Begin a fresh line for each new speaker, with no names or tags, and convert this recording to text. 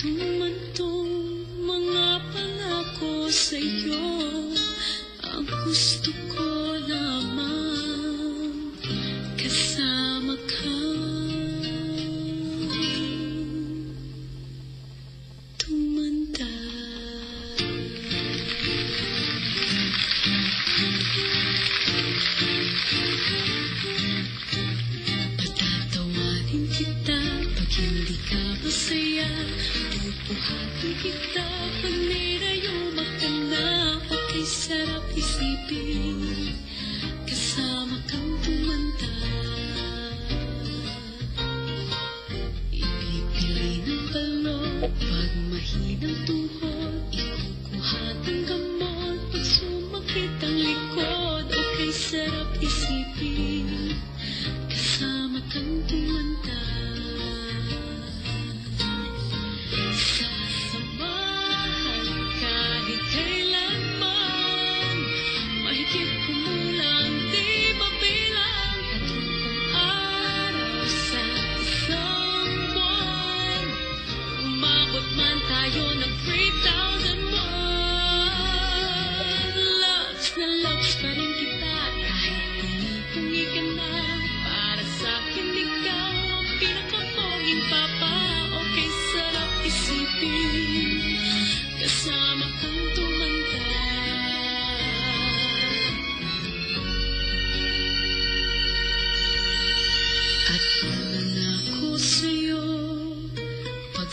Tumantong mga pangako sa'yo, ang gusto ko lamang kasama ka. Tumanda. Patatawarin kita pag hindi ka masaya, bubuhatin kita pag nirayuma ka na. Okay, sarap isipin kasama kang tumanda. Ipipili ng balon pag mahinang tuhod, ikukuhat ang gamot pag sumakit ang likod. Okay, sarap isipin kasama kang tumanda. Sasamahan kahit kailanman, mahigit kumulang di mabilang, patungkong araw sa isang buwan. Umabot man tayo ng 3,001. Loves na loves pa rin kita kahit pungi-pungi ka na. Para sa'kin ikaw ang pinakapoging papa. Okay, sarap isipin kasama kang tumanda. At pangako sa'yo pag